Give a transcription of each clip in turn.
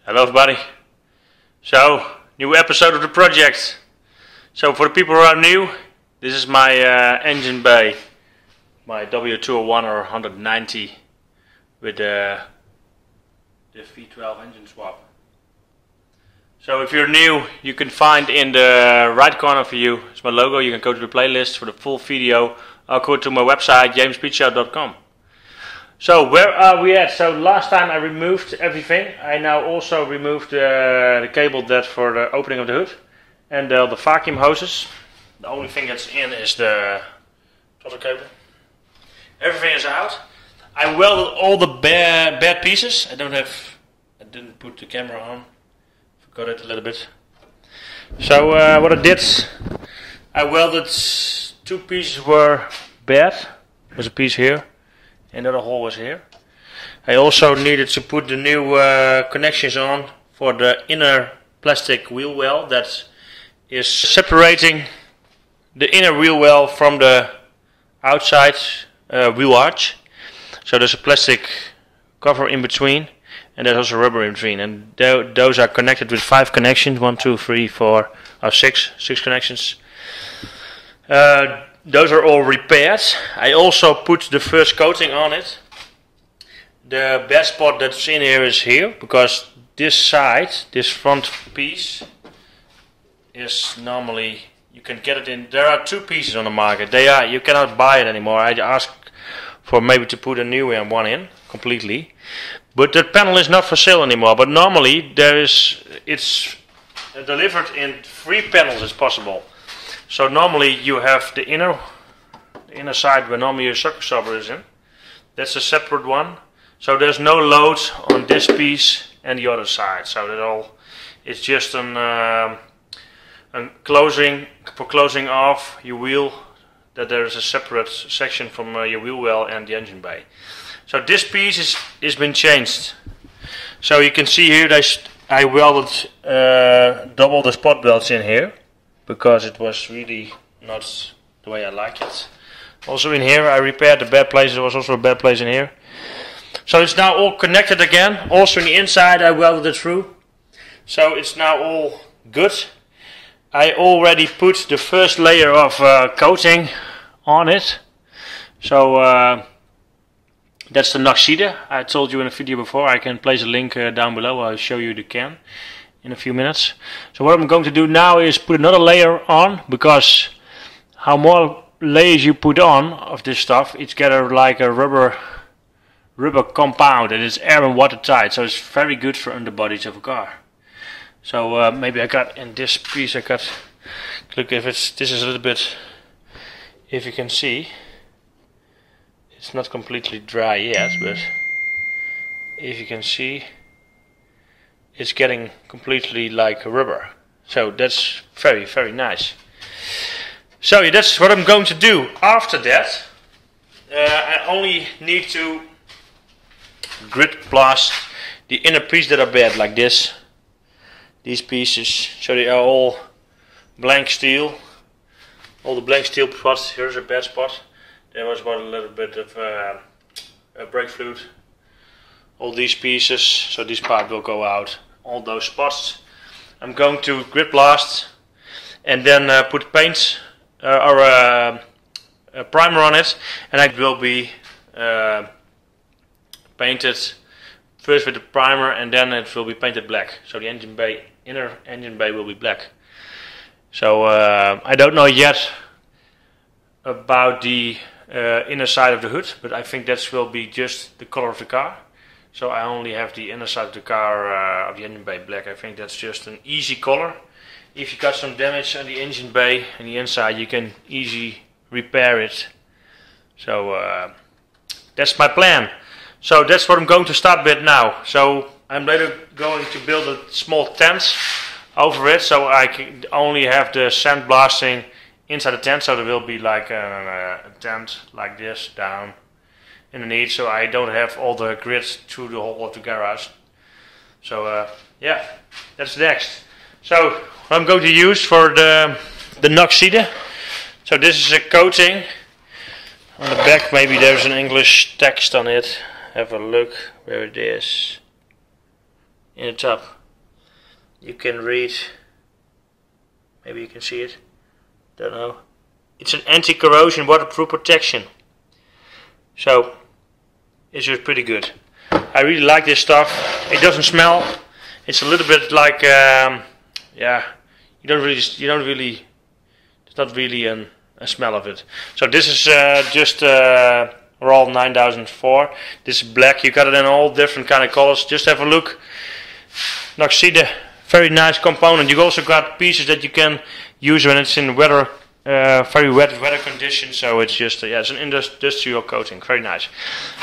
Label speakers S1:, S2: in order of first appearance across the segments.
S1: Hello everybody. So, new episode of the project. So for the people who are new, this is my engine bay, my W201 or 190 with the V12 engine swap. So if you're new, you can find in the right corner for you, it's my logo. You can go to the playlist for the full video. I'll go to my website JMSpeedshop.com. So where are we at? So last time I removed everything. I now also removed the cable that for the opening of the hood and the vacuum hoses. The only thing that's in is the throttle cable. Everything is out. I welded all the bad pieces. I didn't put the camera on. Forgot it a little bit. So what I did, I welded two pieces were bad. There's a piece here. Another hole was here. I also needed to put the new connections on for the inner plastic wheel well that is separating the inner wheel well from the outside wheel arch. So there's a plastic cover in between and there's also rubber in between, and those are connected with 5 connections, 1, 2, 3, 4, or 6 connections. Those are all repaired. I also put the first coating on it. The bad spot that's in here is here, because this side, this front piece, is normally, you can get it in, there are 2 pieces on the market. You cannot buy it anymore. I asked for maybe to put a new one in, completely. But the panel is not for sale anymore. But normally it's delivered in 3 panels as possible. So normally you have the inner side where normally your shock absorber is in. That's a separate one. So there's no load on this piece and the other side. So it's just a closing for closing off your wheel. That there is a separate section from your wheel well and the engine bay. So this piece is been changed. So you can see here I welded double the spot welds in here, because it was really not the way I like it. Also in here I repaired the bad place. There was also a bad place in here. So it's now all connected again. Also in the inside I welded it through. So it's now all good. I already put the first layer of coating on it. So that's the noxyde. I told you in a video before. I can place a link down below. I'll show you the can in a few minutes. So what I'm going to do now is put another layer on, because how more layers you put on of this stuff, it's got like a rubber compound, and it's air and watertight, so it's very good for underbodies of a car. So maybe I got in this piece, look, this is a little bit, if you can see, it's not completely dry yet, but if you can see, it's getting completely like rubber. So that's very, very nice. So yeah, that's what I'm going to do. After that, I only need to grit blast the inner pieces that are bad, like this. These pieces, so they are all blank steel. All the blank steel spots. Here's a bad spot. There was a little bit of brake fluid. All these pieces, so this part will go out. All those spots I'm going to grit blast and then put paint or a primer on it, and it will be painted first with the primer and then it will be painted black. So the engine bay, inner engine bay will be black. So I don't know yet about the inner side of the hood, but I think that will be just the color of the car. So I only have the inner side of the car of the engine bay black. I think that's just an easy color. If you got some damage on the engine bay and the inside, you can easily repair it. So that's my plan. So that's what I'm going to start with now. So I'm later going to build a small tent over it, so I can only have the sandblasting inside the tent. So there will be like a tent like this down underneath, so I don't have all the grids through the whole of the garage. So yeah, that's next. So what I'm going to use for the noxyde. So this is a coating on the back. Maybe there's an English text on it. Have a look where it is. in the top. You can read, maybe you can see it, don't know. It's an anti-corrosion waterproof protection. So it's just pretty good. I really like this stuff. It doesn't smell. It's a little bit like yeah, there's not really a smell of it. So this is just Ral 9004. This is black. You got it in all different kind of colors. Just have a look. Noxyde, very nice component. You also got pieces that you can use when it's in weather, very wet weather conditions. So it's just yeah, it's an industrial coating. Very nice.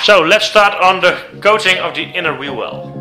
S1: So let's start on the coating of the inner wheel well.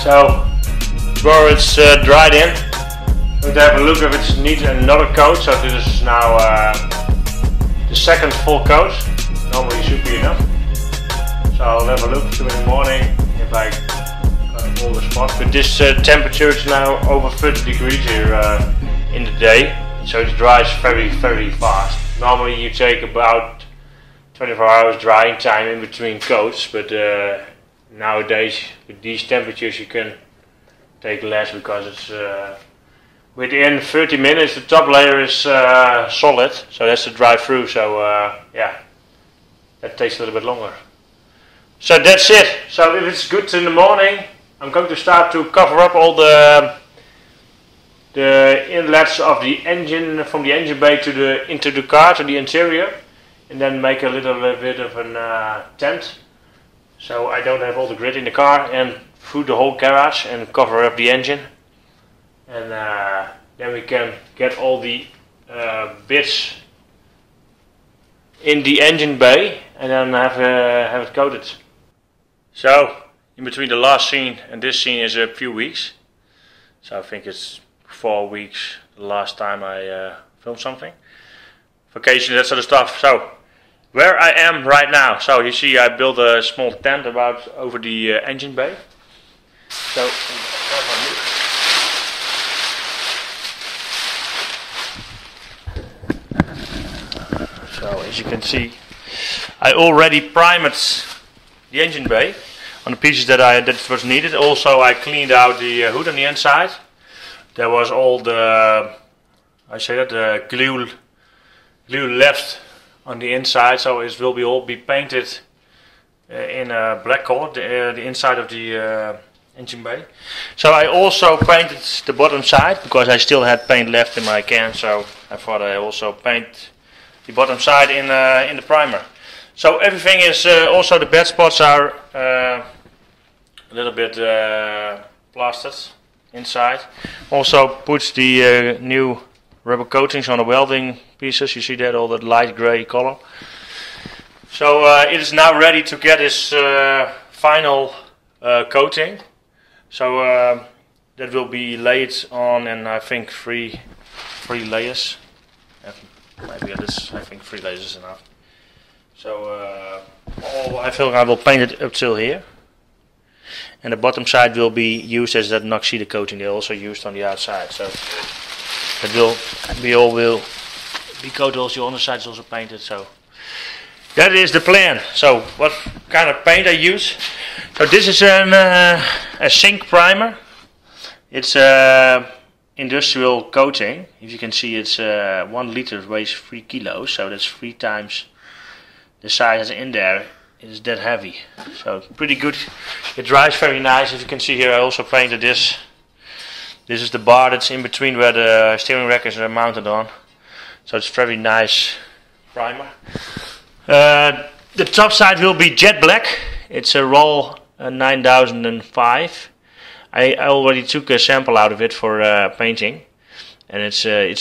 S1: So, where it's dried in, we're going to have a look if it needs another coat. So this is now the second full coat. Normally it should be enough. So I'll have a look in the morning if I got all the spots. But this temperature is now over 30 degrees here in the day. So it dries very, very fast. Normally you take about 24 hours drying time in between coats, but nowadays with these temperatures you can take less because it's within 30 minutes the top layer is solid, so that's to dry through. So yeah, that takes a little bit longer. So that's it. So if it's good in the morning, I'm going to start to cover up all the inlets of the engine, from the engine bay to into the car, to the interior, and then make a little bit of a tent, so I don't have all the grit in the car, and through the whole garage, and cover up the engine, and then we can get all the bits in the engine bay, and then have it coated. So in between the last scene and this scene is a few weeks, so I think it's 4 weeks the last time I filmed something. Vacation, that sort of stuff. So where I am right now, so you see I built a small tent about over the engine bay. So as you can see, I already primed the engine bay on the pieces that was needed. Also I cleaned out the hood on the inside. There was all the, the glue left on the inside, so it will all be painted in a black color, the inside of the engine bay. So I also painted the bottom side because I still had paint left in my can, so I thought I also paint the bottom side in the primer. So everything is also, the bed spots are a little bit plastered inside. Also put the new rubber coatings on the welding pieces. You see that, all that light grey color. So it is now ready to get its final coating. So that will be laid on, and I think three layers. Maybe I think 3 layers is enough. So I feel I will paint it up till here. And the bottom side will be used as that noxyde coating they also used on the outside. So it will be coated also, the underside is also painted. So that is the plan. So what kind of paint I use? So this is a zinc primer. It's industrial coating. If you can see, it's 1 liter weighs 3 kilos, so that's 3 times the size in there. It is that heavy, so pretty good. It dries very nice. As you can see here, I also painted this. This is the bar that's in between where the steering rack is mounted on. So it's very nice primer. The top side will be jet black. It's a Ral 9005. I already took a sample out of it for painting, and it's a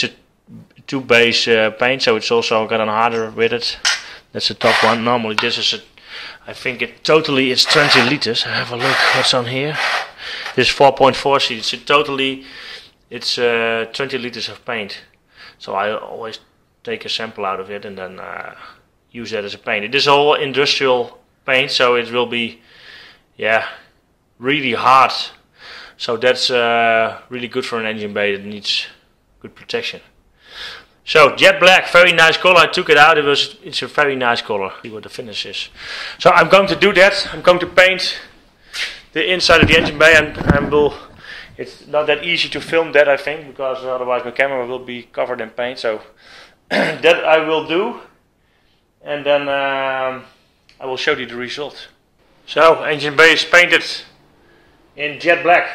S1: 2 base paint, so it's also got a harder with it. That's the top one. Normally this is I think it's 20 liters. Have a look what's on here. This is 4.4 C. It's 20 liters of paint. So I always take a sample out of it and then use that as a paint. It is all industrial paint, so it will be, yeah, really hard. So that's really good for an engine bay that needs good protection. So jet black, very nice color. I took it out. It's a very nice color. See what the finish is. So I'm going to do that. I'm going to paint the inside of the engine bay, and it's not that easy to film that, I think, because otherwise my camera will be covered in paint. So that I will do, and then I will show you the result. So engine bay is painted in jet black.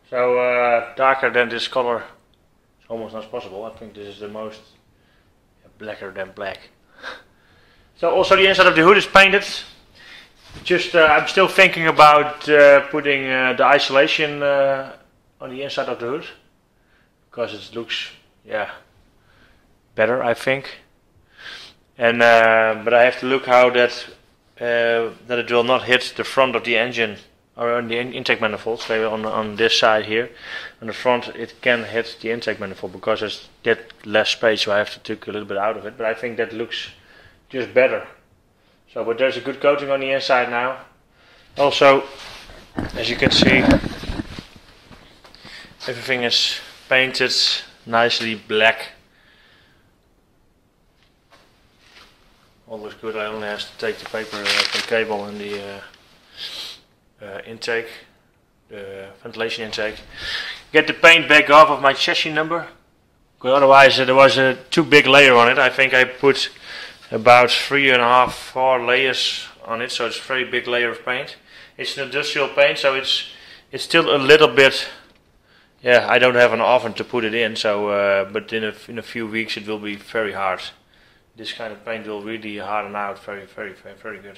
S1: So darker than this color. Almost not possible. I think this is the most blacker than black. So also the inside of the hood is painted. Just I'm still thinking about putting the isolation on the inside of the hood, because it looks, yeah, better, I think. And but I have to look how that it will not hit the front of the engine or on the intake manifold. So on this side here, on the front, it can hit the intake manifold because there's that less space, so I have to take a little bit out of it. But I think that looks just better. So, but there's a good coating on the inside now. Also, as you can see, everything is painted nicely black. All looks good. I only have to take the paper the cable and the intake, the ventilation intake. Get the paint back off of my chassis number, because otherwise there was a too big layer on it. I think I put about 3.5, 4 layers on it, so it's a very big layer of paint. It's an industrial paint, so it's still a little bit. Yeah, I don't have an oven to put it in, so but in a few weeks it will be very hard. This kind of paint will really harden out very good.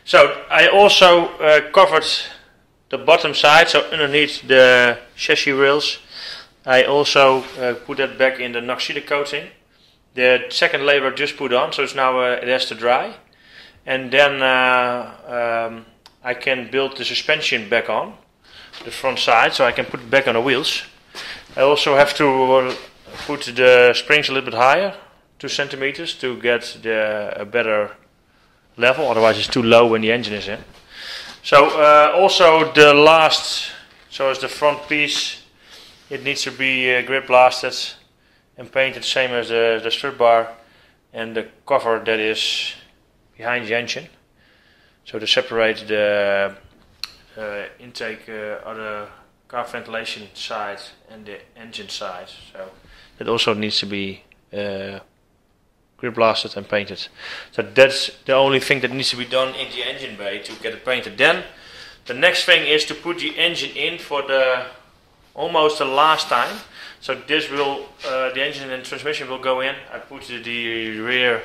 S1: So I also covered the bottom side, so underneath the chassis rails, I also put that back in the noxyde coating. The second layer I just put on, so it's now it has to dry, and then I can build the suspension back on the front side, so I can put it back on the wheels. I also have to put the springs a little bit higher, 2 centimeters, to get a better level, otherwise it's too low when the engine is in. So also the last, so as the front piece, it needs to be grip blasted and painted same as the strut bar and the cover that is behind the engine. So to separate the intake or the car ventilation side and the engine side. So that also needs to be grip blasted and painted. So that's the only thing that needs to be done in the engine bay to get it painted. Then the next thing is to put the engine in for almost the last time. So this will the engine and transmission will go in. I put the rear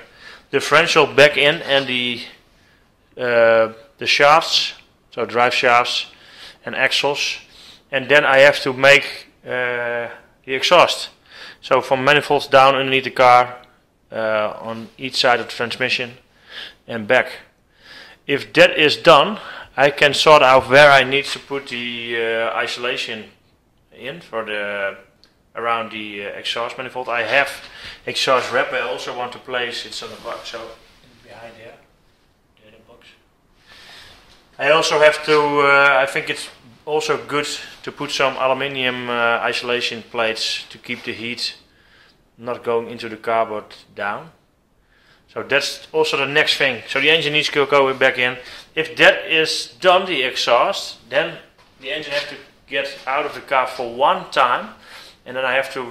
S1: differential back in and the shafts, so drive shafts and axles, and then I have to make the exhaust. So from manifolds down underneath the car, on each side of the transmission and back. If that is done, I can sort out where I need to put the isolation in for the around the exhaust manifold. I have exhaust wrap I also want to place. It's on the box, so behind here, the box. I also have to, I think it's also good to put some aluminium isolation plates to keep the heat not going into the car but down. So that's also the next thing. So the engine needs to go back in. If that is done, the exhaust, then the engine has to get out of the car for one time, and then I have to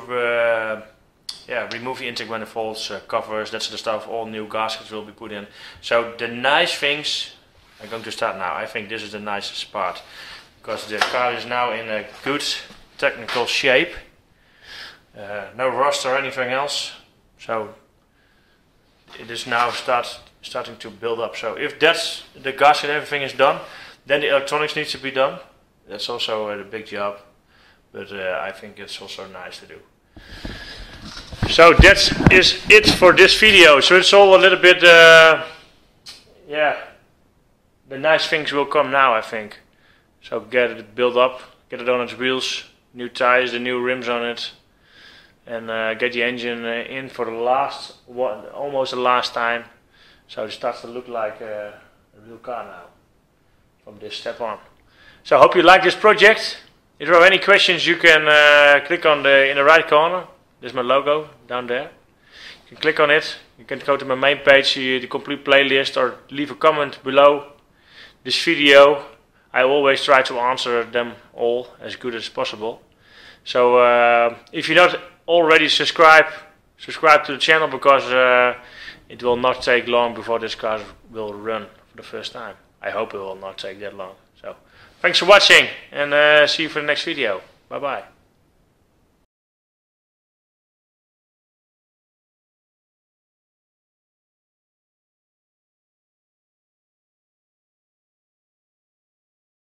S1: remove the intake manifolds, covers, that sort of stuff. All new gaskets will be put in. So the nice things are going to start now. I think this is the nicest part, because the car is now in a good technical shape. No rust or anything else. So it is now starting to build up. So if that's the gasket, everything is done, then the electronics needs to be done. That's also a big job, but I think it's also nice to do. So that is it for this video. So it's all a little bit, the nice things will come now, I think. So get it built up, get it on its wheels, new tires, the new rims on it, and get the engine in for the last, almost the last time. So it starts to look like a real car now from this step on. So I hope you like this project. If there are any questions, you can click on in the right corner. There's my logo down there. You can click on it. You can go to my main page, see the complete playlist, or leave a comment below this video. I always try to answer them all as good as possible. So if you're not already subscribe to the channel, because it will not take long before this car will run for the first time. I hope it will not take that long. So thanks for watching, and see you for the next video. Bye bye.